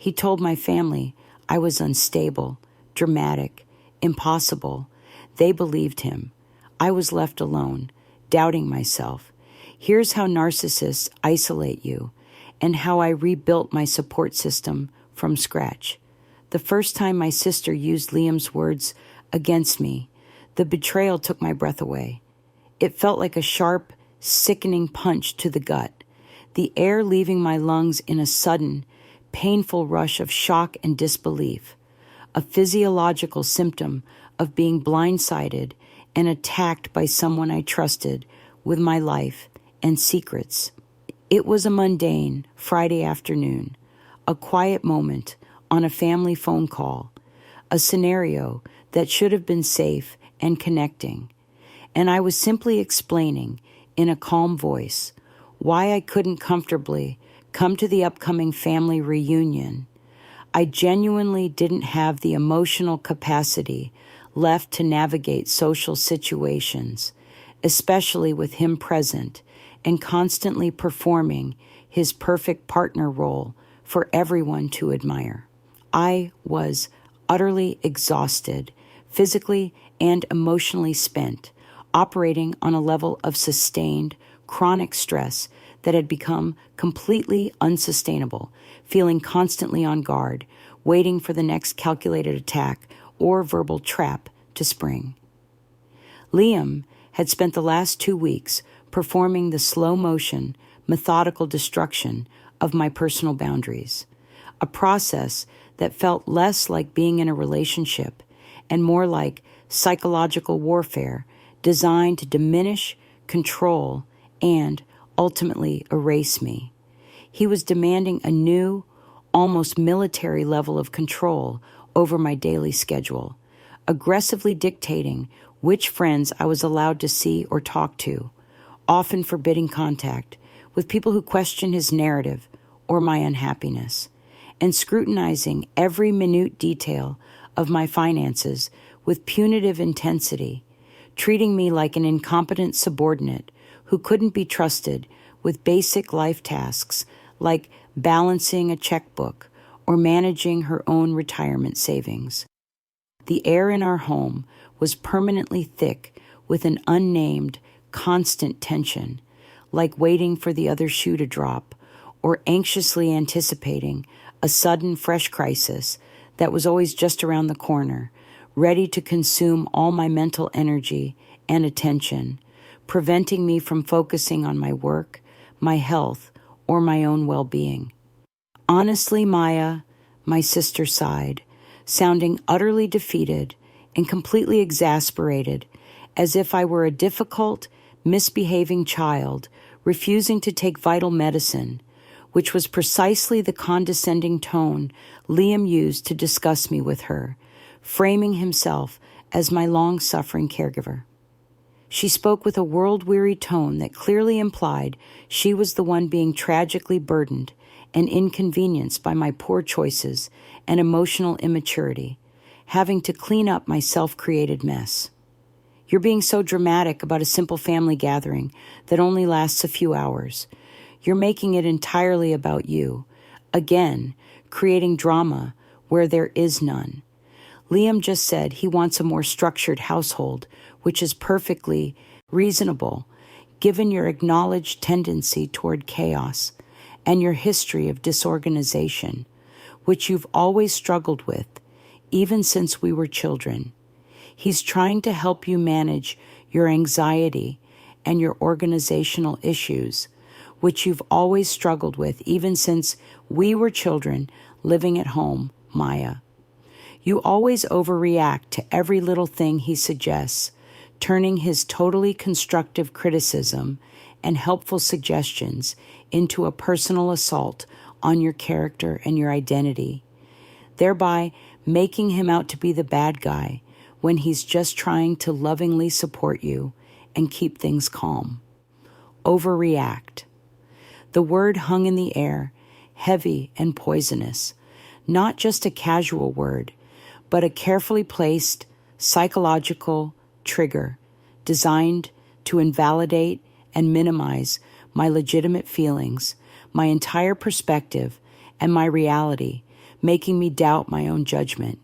He told my family I was unstable, dramatic, impossible. They believed him. I was left alone, doubting myself. Here's how narcissists isolate you, and how I rebuilt my support system from scratch. The first time my sister used Liam's words against me, the betrayal took my breath away. It felt like a sharp, sickening punch to the gut, the air leaving my lungs in a sudden, painful rush of shock and disbelief, a physiological symptom of being blindsided and attacked by someone I trusted with my life and secrets. It was a mundane Friday afternoon, a quiet moment on a family phone call, a scenario that should have been safe and connecting, and I was simply explaining in a calm voice why I couldn't comfortably come to the upcoming family reunion. I genuinely didn't have the emotional capacity left to navigate social situations, especially with him present and constantly performing his perfect partner role for everyone to admire. I was utterly exhausted, physically and emotionally spent, operating on a level of sustained, chronic stress that had become completely unsustainable, feeling constantly on guard, waiting for the next calculated attack or verbal trap to spring. Liam had spent the last 2 weeks performing the slow-motion, methodical destruction of my personal boundaries, a process that felt less like being in a relationship and more like psychological warfare designed to diminish, control, and ultimately erase me. He was demanding a new, almost military level of control over my daily schedule, aggressively dictating which friends I was allowed to see or talk to, often forbidding contact with people who questioned his narrative or my unhappiness, and scrutinizing every minute detail of my finances with punitive intensity, treating me like an incompetent subordinate who couldn't be trusted with basic life tasks like balancing a checkbook or managing her own retirement savings. The air in our home was permanently thick with an unnamed, constant tension, like waiting for the other shoe to drop or anxiously anticipating a sudden fresh crisis that was always just around the corner, ready to consume all my mental energy and attention, preventing me from focusing on my work, my health, or my own well-being. Honestly, Maya, my sister sighed, sounding utterly defeated and completely exasperated, as if I were a difficult, misbehaving child refusing to take vital medicine, which was precisely the condescending tone Liam used to discuss me with her, framing himself as my long-suffering caregiver. She spoke with a world-weary tone that clearly implied she was the one being tragically burdened and inconvenienced by my poor choices and emotional immaturity, having to clean up my self-created mess. You're being so dramatic about a simple family gathering that only lasts a few hours. You're making it entirely about you, again, creating drama where there is none. Liam just said he wants a more structured household, which is perfectly reasonable, given your acknowledged tendency toward chaos and your history of disorganization, which you've always struggled with, even since we were children. He's trying to help you manage your anxiety and your organizational issues, which you've always struggled with, even since we were children living at home, Maya. You always overreact to every little thing he suggests, turning his totally constructive criticism and helpful suggestions into a personal assault on your character and your identity, thereby making him out to be the bad guy when he's just trying to lovingly support you and keep things calm. Overreact. The word hung in the air, heavy and poisonous, not just a casual word, but a carefully placed psychological trigger designed to invalidate and minimize my legitimate feelings, my entire perspective, and my reality, making me doubt my own judgment.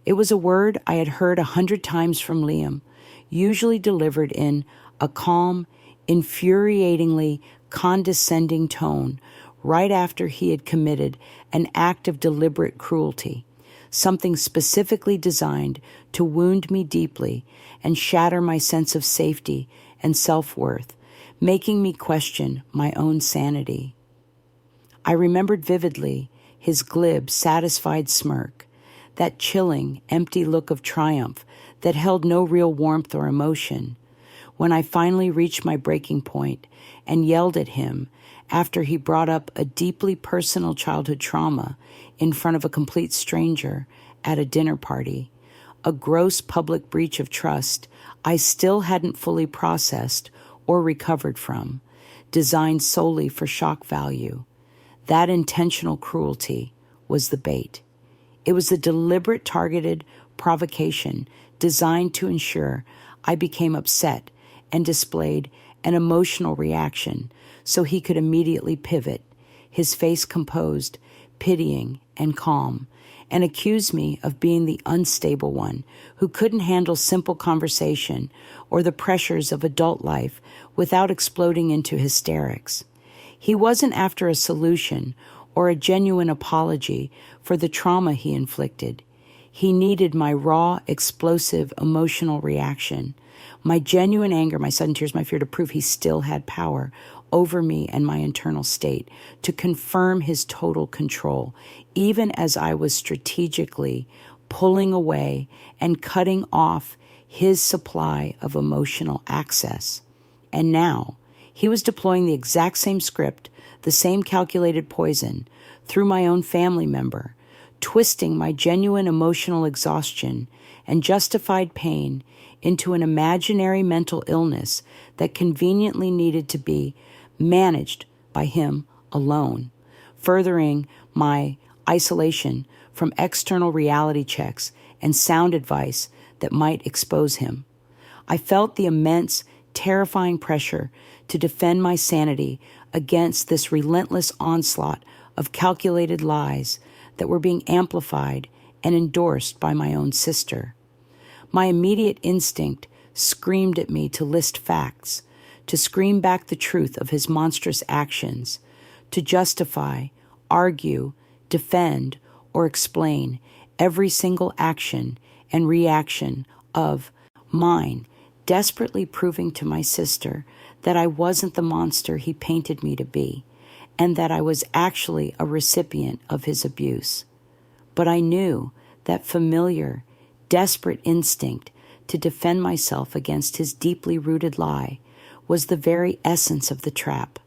It was a word I had heard 100 times from Liam, usually delivered in a calm, infuriatingly condescending tone right after he had committed an act of deliberate cruelty, something specifically designed to wound me deeply and shatter my sense of safety and self-worth, making me question my own sanity. I remembered vividly his glib, satisfied smirk, that chilling, empty look of triumph that held no real warmth or emotion, when I finally reached my breaking point and yelled at him after he brought up a deeply personal childhood trauma in front of a complete stranger at a dinner party, a gross public breach of trust I still hadn't fully processed or recovered from, designed solely for shock value. That intentional cruelty was the bait. It was a deliberate, targeted provocation designed to ensure I became upset and displayed an emotional reaction so he could immediately pivot, his face composed, pitying, and calm, and accuse me of being the unstable one who couldn't handle simple conversation or the pressures of adult life without exploding into hysterics. He wasn't after a solution or a genuine apology for the trauma he inflicted. He needed my raw, explosive, emotional reaction, my genuine anger, my sudden tears, my fear to prove he still had power over me and my internal state, to confirm his total control, even as I was strategically pulling away and cutting off his supply of emotional access. And now, he was deploying the exact same script, the same calculated poison, through my own family member, twisting my genuine emotional exhaustion and justified pain into an imaginary mental illness that conveniently needed to be managed by him alone, furthering my isolation from external reality checks and sound advice that might expose him. I felt the immense, terrifying pressure to defend my sanity against this relentless onslaught of calculated lies that were being amplified and endorsed by my own sister. My immediate instinct screamed at me to list facts, to scream back the truth of his monstrous actions, to justify, argue, defend, or explain every single action and reaction of mine, desperately proving to my sister that I wasn't the monster he painted me to be, and that I was actually a recipient of his abuse. But I knew that familiar, desperate instinct to defend myself against his deeply rooted lie was the very essence of the trap,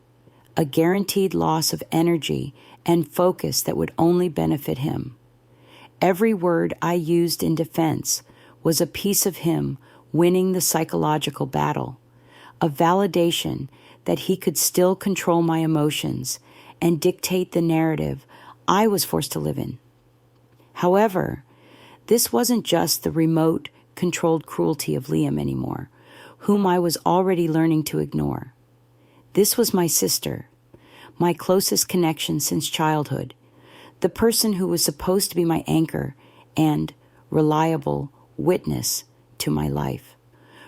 a guaranteed loss of energy and focus that would only benefit him. Every word I used in defense was a piece of him winning the psychological battle, a validation that he could still control my emotions and dictate the narrative I was forced to live in. However, this wasn't just the remote, controlled cruelty of Liam anymore, whom I was already learning to ignore. This was my sister, my closest connection since childhood, the person who was supposed to be my anchor and reliable witness to my life.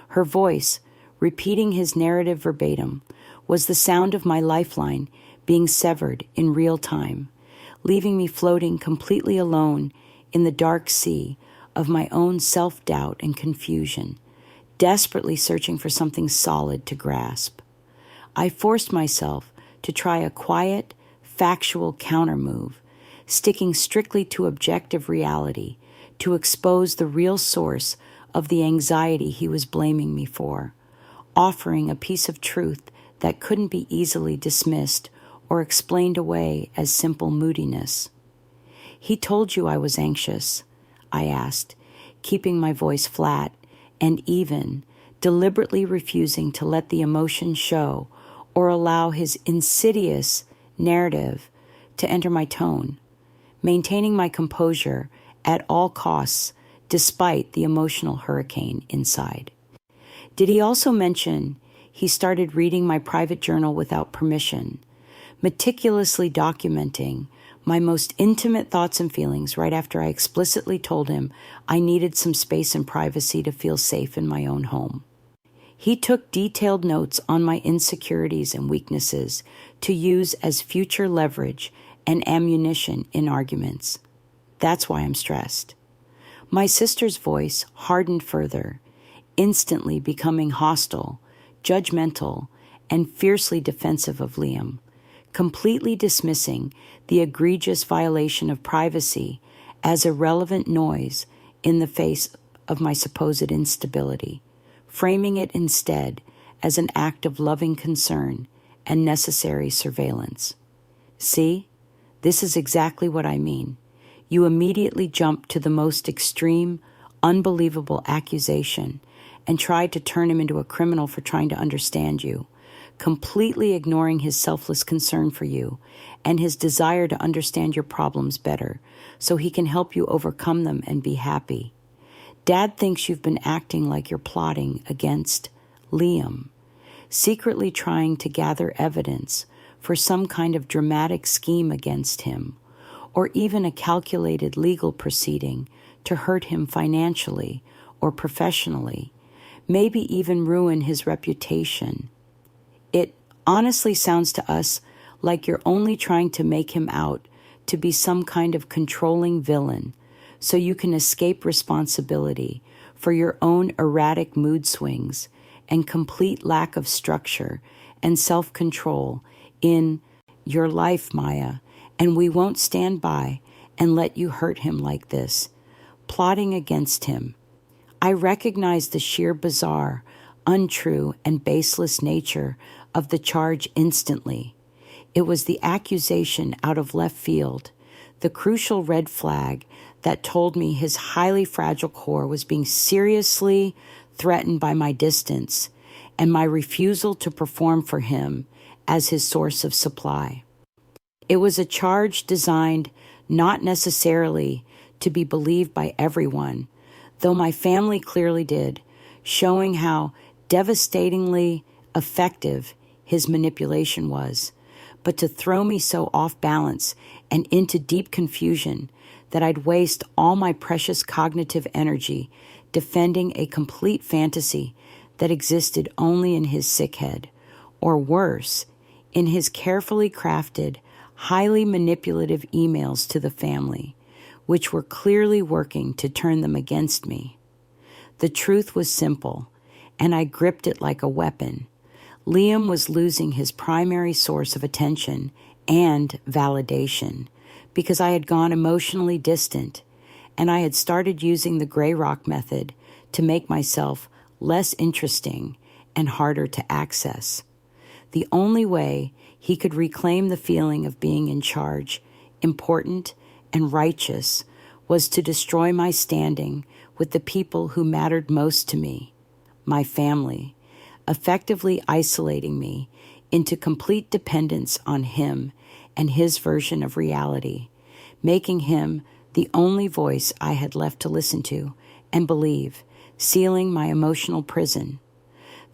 Her voice, repeating his narrative verbatim, was the sound of my lifeline being severed in real time, leaving me floating completely alone in the dark sea of my own self-doubt and confusion, desperately searching for something solid to grasp. I forced myself to try a quiet, factual countermove, sticking strictly to objective reality to expose the real source of the anxiety he was blaming me for, offering a piece of truth that couldn't be easily dismissed or explained away as simple moodiness. "He told you I was anxious," I asked, keeping my voice flat and even, deliberately refusing to let the emotion show or allow his insidious narrative to enter my tone, maintaining my composure at all costs despite the emotional hurricane inside. Did he also mention he started reading my private journal without permission, meticulously documenting my most intimate thoughts and feelings right after I explicitly told him I needed some space and privacy to feel safe in my own home. He took detailed notes on my insecurities and weaknesses to use as future leverage and ammunition in arguments. That's why I'm stressed. My sister's voice hardened further, instantly becoming hostile, judgmental, and fiercely defensive of Liam, completely dismissing the egregious violation of privacy as irrelevant noise in the face of my supposed instability, framing it instead as an act of loving concern and necessary surveillance. See, this is exactly what I mean. You immediately jump to the most extreme, unbelievable accusation and try to turn him into a criminal for trying to understand you, completely ignoring his selfless concern for you and his desire to understand your problems better so he can help you overcome them and be happy. Dad thinks you've been acting like you're plotting against Liam, secretly trying to gather evidence for some kind of dramatic scheme against him, or even a calculated legal proceeding to hurt him financially or professionally, maybe even ruin his reputation. It honestly sounds to us like you're only trying to make him out to be some kind of controlling villain so you can escape responsibility for your own erratic mood swings and complete lack of structure and self-control in your life, Maya, and we won't stand by and let you hurt him like this, plotting against him. I recognize the sheer bizarre, untrue, and baseless nature of the charge instantly. It was the accusation out of left field, the crucial red flag that told me his highly fragile core was being seriously threatened by my distance and my refusal to perform for him as his source of supply. It was a charge designed not necessarily to be believed by everyone, though my family clearly did, showing how devastatingly effective his manipulation was, but to throw me so off balance and into deep confusion that I'd waste all my precious cognitive energy defending a complete fantasy that existed only in his sick head, or worse, in his carefully crafted, highly manipulative emails to the family, which were clearly working to turn them against me. The truth was simple, and I gripped it like a weapon. Liam was losing his primary source of attention and validation because I had gone emotionally distant, and I had started using the gray rock method to make myself less interesting and harder to access. The only way he could reclaim the feeling of being in charge, important, and righteous was to destroy my standing with the people who mattered most to me, my family, effectively isolating me into complete dependence on him and his version of reality, making him the only voice I had left to listen to and believe, sealing my emotional prison.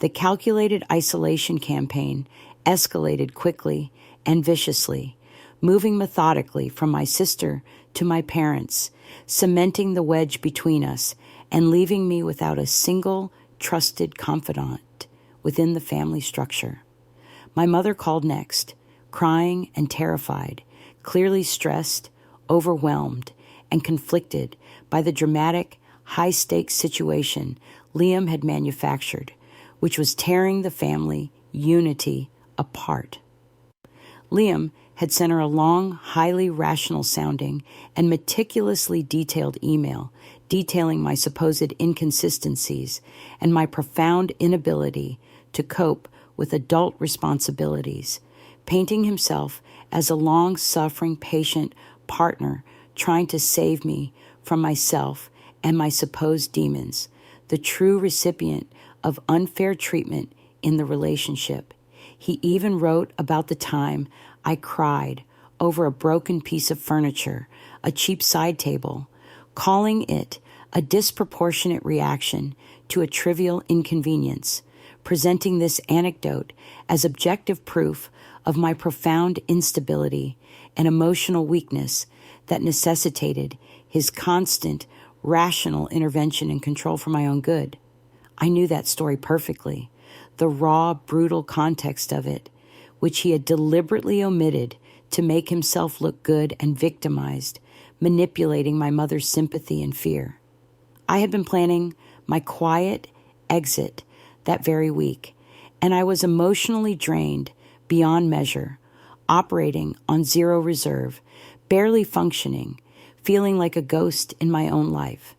The calculated isolation campaign escalated quickly and viciously, moving methodically from my sister to my parents, cementing the wedge between us and leaving me without a single trusted confidant within the family structure. My mother called next, crying and terrified, clearly stressed, overwhelmed, and conflicted by the dramatic, high-stakes situation Liam had manufactured, which was tearing the family unity apart. Liam had sent her a long, highly rational-sounding and meticulously detailed email detailing my supposed inconsistencies and my profound inability to cope with adult responsibilities, painting himself as a long-suffering, patient partner trying to save me from myself and my supposed demons, the true recipient of unfair treatment in the relationship. He even wrote about the time I cried over a broken piece of furniture, a cheap side table, calling it a disproportionate reaction to a trivial inconvenience, presenting this anecdote as objective proof of my profound instability and emotional weakness that necessitated his constant, rational intervention and control for my own good. I knew that story perfectly, the raw, brutal context of it, which he had deliberately omitted to make himself look good and victimized, manipulating my mother's sympathy and fear. I had been planning my quiet exit that very week, and I was emotionally drained beyond measure, operating on zero reserve, barely functioning, feeling like a ghost in my own life.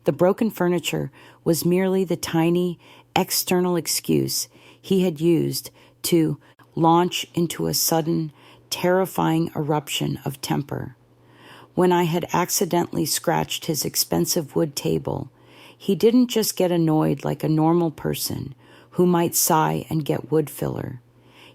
The broken furniture was merely the tiny external excuse he had used to launch into a sudden, terrifying eruption of temper. When I had accidentally scratched his expensive wood table, he didn't just get annoyed like a normal person who might sigh and get wood filler.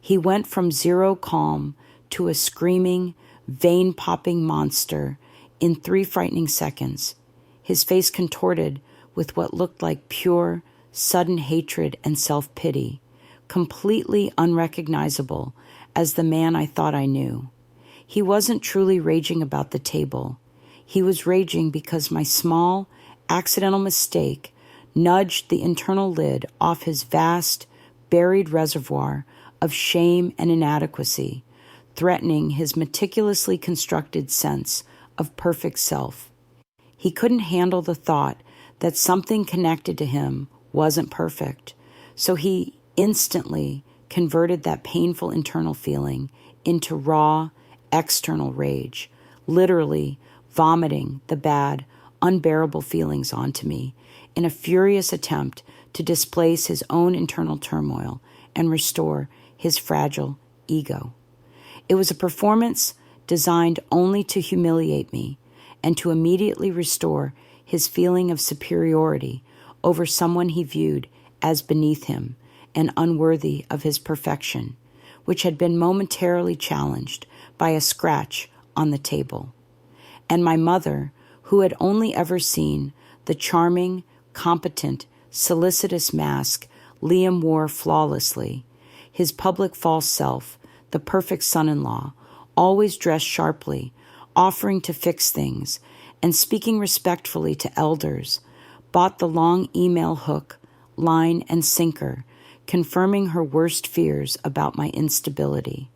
He went from zero calm to a screaming, vein-popping monster in 3 frightening seconds, his face contorted with what looked like pure, sudden hatred and self-pity, completely unrecognizable as the man I thought I knew. He wasn't truly raging about the table. He was raging because my small, accidental mistake nudged the internal lid off his vast, buried reservoir of shame and inadequacy, threatening his meticulously constructed sense of perfect self. He couldn't handle the thought that something connected to him wasn't perfect, so he instantly converted that painful internal feeling into raw, external rage, literally vomiting the bad, unbearable feelings onto me in a furious attempt to displace his own internal turmoil and restore his fragile ego. It was a performance designed only to humiliate me and to immediately restore his feeling of superiority over someone he viewed as beneath him and unworthy of his perfection, which had been momentarily challenged by a scratch on the table. And my mother, who had only ever seen the charming, competent, solicitous mask Liam wore flawlessly, his public false self, the perfect son-in-law, always dressed sharply, offering to fix things, and speaking respectfully to elders, bought the long email hook, line, and sinker, confirming her worst fears about my instability.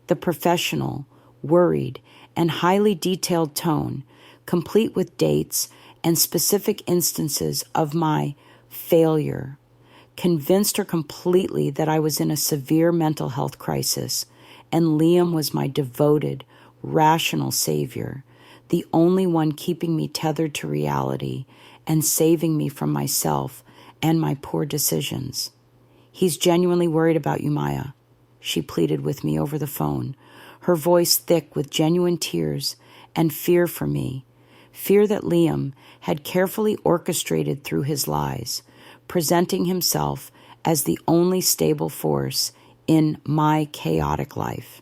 The professional, worried, and highly detailed tone, complete with dates and specific instances of my failure, convinced her completely that I was in a severe mental health crisis, and Liam was my devoted, rational savior, the only one keeping me tethered to reality and saving me from myself and my poor decisions. "He's genuinely worried about you, Maya," she pleaded with me over the phone, her voice thick with genuine tears and fear for me, fear that Liam had carefully orchestrated through his lies, presenting himself as the only stable force in my chaotic life.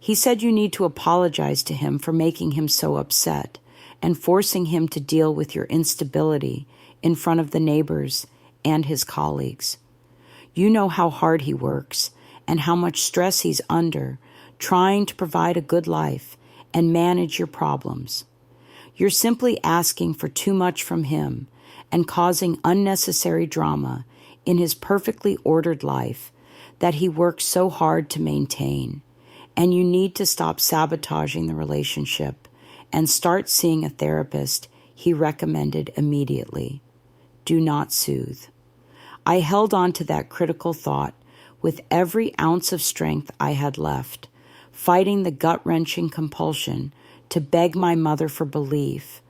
"He said you need to apologize to him for making him so upset and forcing him to deal with your instability in front of the neighbors and his colleagues. You know how hard he works and how much stress he's under trying to provide a good life and manage your problems. You're simply asking for too much from him and causing unnecessary drama in his perfectly ordered life that he works so hard to maintain, and you need to stop sabotaging the relationship and start seeing a therapist," he recommended immediately. "Do not soothe." I held on to that critical thought with every ounce of strength I had left, fighting the gut-wrenching compulsion to beg my mother for belief,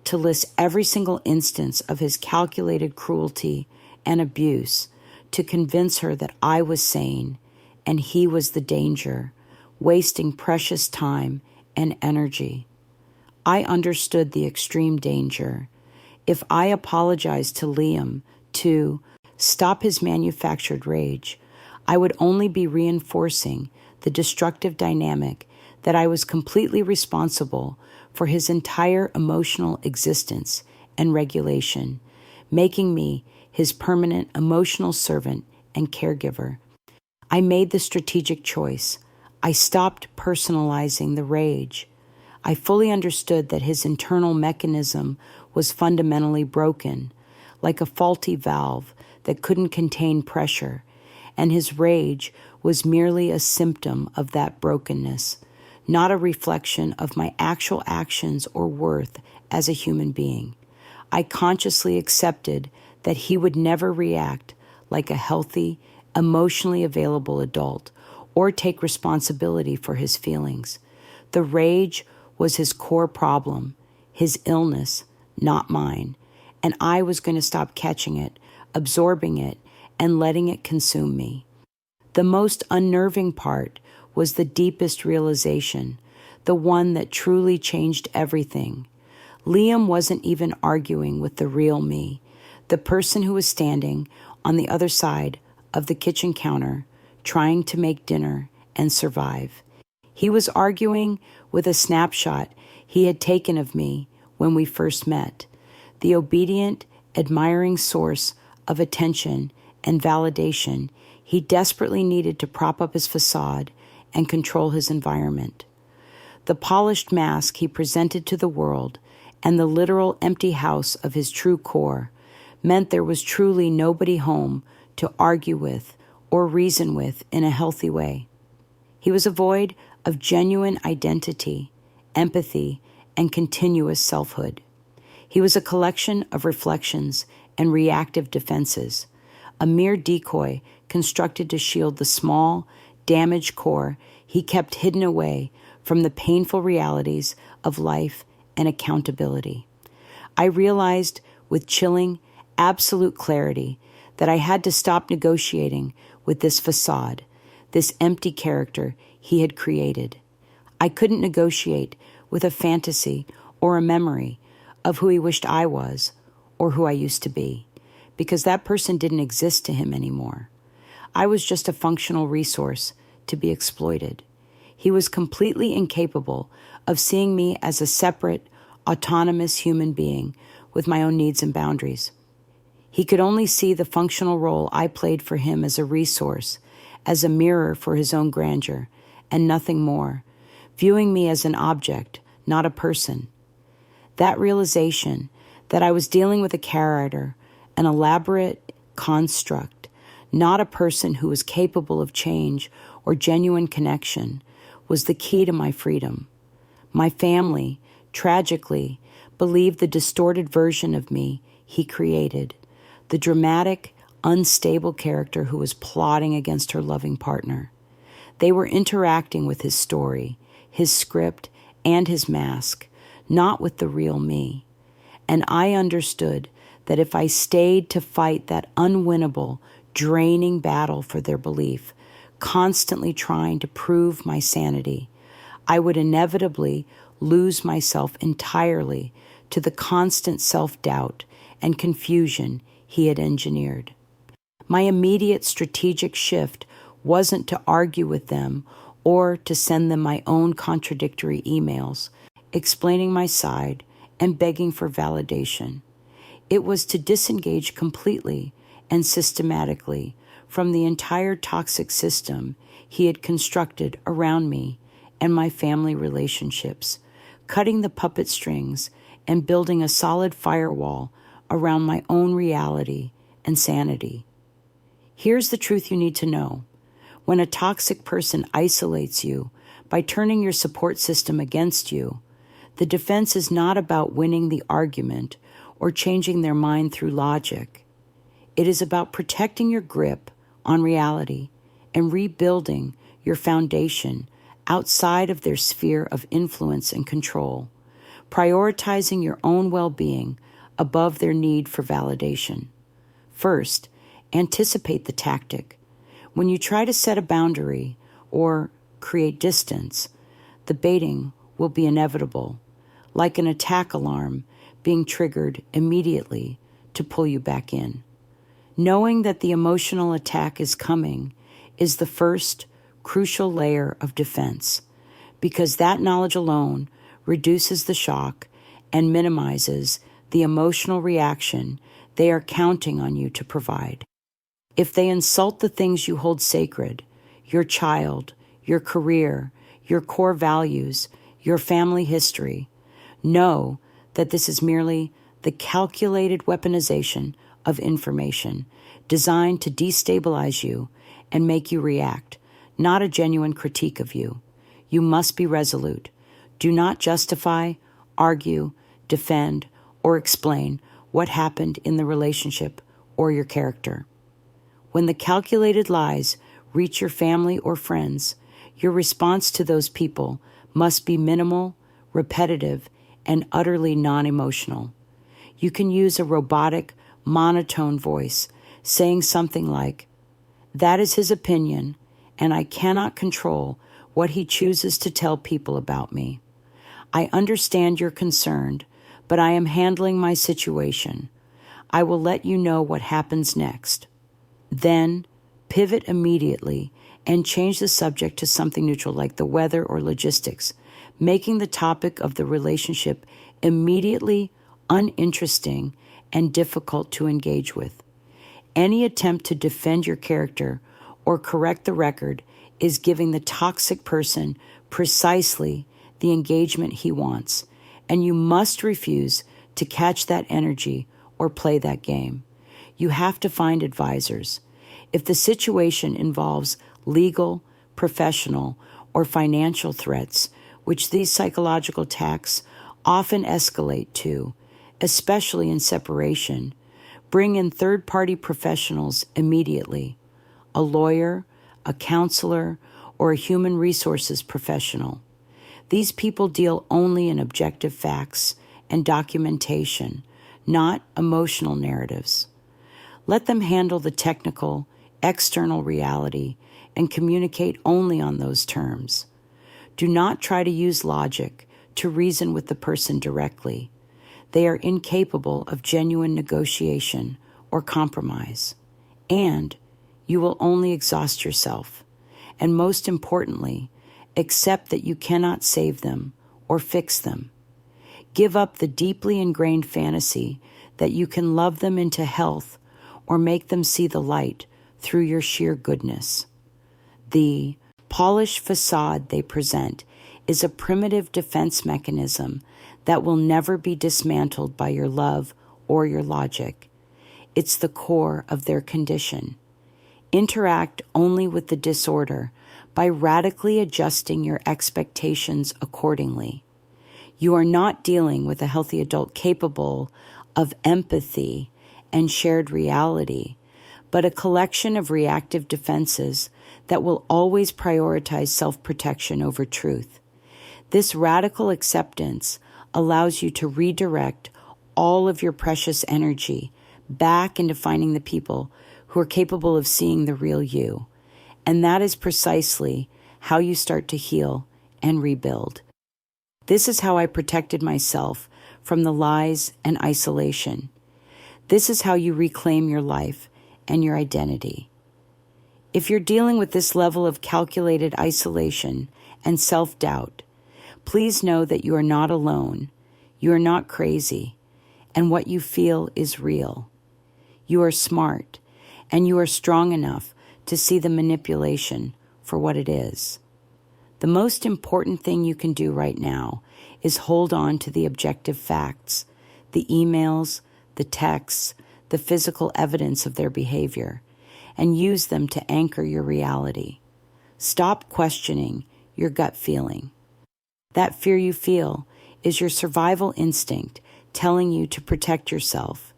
to list every single instance of his calculated cruelty and abuse, to convince her that I was sane and he was the danger, wasting precious time and energy. I understood the extreme danger. If I apologized to Liam to stop his manufactured rage, I would only be reinforcing the destructive dynamic that I was completely responsible for his entire emotional existence and regulation, making me his permanent emotional servant and caregiver. I made the strategic choice. I stopped personalizing the rage. I fully understood that his internal mechanism was fundamentally broken, like a faulty valve that couldn't contain pressure, and his rage was merely a symptom of that brokenness, not a reflection of my actual actions or worth as a human being. I consciously accepted that he would never react like a healthy, emotionally available adult or take responsibility for his feelings. The rage was his core problem, his illness, not mine, and I was going to stop catching it, absorbing it, and letting it consume me. The most unnerving part was the deepest realization, the one that truly changed everything. Liam wasn't even arguing with the real me, the person who was standing on the other side of the kitchen counter, trying to make dinner and survive. He was arguing with a snapshot he had taken of me when we first met, the obedient, admiring source of attention and validation he desperately needed to prop up his facade and control his environment. The polished mask he presented to the world and the literal empty house of his true core meant there was truly nobody home to argue with or reason with in a healthy way. He was a void of genuine identity, empathy, and continuous selfhood. He was a collection of reflections and reactive defenses, a mere decoy constructed to shield the small, damaged core he kept hidden away from the painful realities of life and accountability. I realized with chilling, absolute clarity that I had to stop negotiating with this facade, this empty character he had created. I couldn't negotiate with a fantasy or a memory of who he wished I was or who I used to be, because that person didn't exist to him anymore. I was just a functional resource to be exploited. He was completely incapable of seeing me as a separate, autonomous human being with my own needs and boundaries. He could only see the functional role I played for him as a resource, as a mirror for his own grandeur, and nothing more, viewing me as an object, not a person. That realization that I was dealing with a character, an elaborate construct, not a person who was capable of change or genuine connection, was the key to my freedom. My family, tragically, believed the distorted version of me he created, the dramatic, unstable character who was plotting against her loving partner. They were interacting with his story, his script, and his mask, not with the real me. And I understood that if I stayed to fight that unwinnable, draining battle for their belief, constantly trying to prove my sanity, I would inevitably lose myself entirely to the constant self-doubt and confusion he had engineered. My immediate strategic shift wasn't to argue with them or to send them my own contradictory emails, explaining my side and begging for validation. It was to disengage completely and systematically from the entire toxic system he had constructed around me and my family relationships, cutting the puppet strings and building a solid firewall around my own reality and sanity. Here's the truth you need to know. When a toxic person isolates you by turning your support system against you, the defense is not about winning the argument or changing their mind through logic. It is about protecting your grip on reality and rebuilding your foundation outside of their sphere of influence and control, prioritizing your own well-being above their need for validation. First, anticipate the tactic. When you try to set a boundary or create distance, the baiting will be inevitable, like an attack alarm being triggered immediately to pull you back in. Knowing that the emotional attack is coming is the first crucial layer of defense, because that knowledge alone reduces the shock and minimizes the emotional reaction they are counting on you to provide. If they insult the things you hold sacred, your child, your career, your core values, your family history. Know that this is merely the calculated weaponization of information designed to destabilize you and make you react, not a genuine critique of you. You must be resolute. Do not justify, argue, defend, or explain what happened in the relationship or your character. When the calculated lies reach your family or friends, your response to those people must be minimal, repetitive, and utterly non-emotional. You can use a robotic, monotone voice, saying something like, "That is his opinion, and I cannot control what he chooses to tell people about me. I understand you're concerned, but I am handling my situation. I will let you know what happens next." Then pivot immediately and change the subject to something neutral like the weather or logistics, making the topic of the relationship immediately uninteresting and difficult to engage with. Any attempt to defend your character or correct the record is giving the toxic person precisely the engagement he wants, and you must refuse to catch that energy or play that game. You have to find advisors. If the situation involves legal, professional, or financial threats, which these psychological attacks often escalate to, especially in separation, bring in third-party professionals immediately, a lawyer, a counselor, or a human resources professional. These people deal only in objective facts and documentation, not emotional narratives. Let them handle the technical, external reality and communicate only on those terms. Do not try to use logic to reason with the person directly. They are incapable of genuine negotiation or compromise, and you will only exhaust yourself. And most importantly, accept that you cannot save them or fix them. Give up the deeply ingrained fantasy that you can love them into health or make them see the light through your sheer goodness. The polished facade they present is a primitive defense mechanism that will never be dismantled by your love or your logic. It's the core of their condition. Interact only with the disorder by radically adjusting your expectations accordingly. You are not dealing with a healthy adult capable of empathy and shared reality, but a collection of reactive defenses that will always prioritize self-protection over truth. This radical acceptance allows you to redirect all of your precious energy back into finding the people who are capable of seeing the real you. And that is precisely how you start to heal and rebuild. This is how I protected myself from the lies and isolation. This is how you reclaim your life and your identity. If you're dealing with this level of calculated isolation and self-doubt, please know that you are not alone, you are not crazy, and what you feel is real. You are smart, and you are strong enough to see the manipulation for what it is. The most important thing you can do right now is hold on to the objective facts, the emails, the texts, the physical evidence of their behavior, and use them to anchor your reality. Stop questioning your gut feeling. That fear you feel is your survival instinct telling you to protect yourself,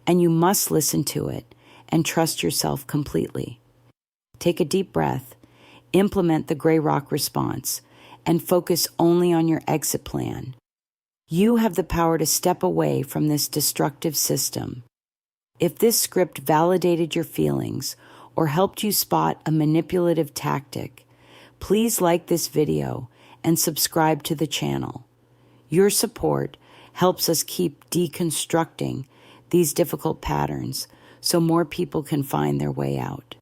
and you must listen to it and trust yourself completely. Take a deep breath, implement the gray rock response, and focus only on your exit plan. You have the power to step away from this destructive system. If this script validated your feelings or helped you spot a manipulative tactic, please like this video and subscribe to the channel. Your support helps us keep deconstructing these difficult patterns so more people can find their way out.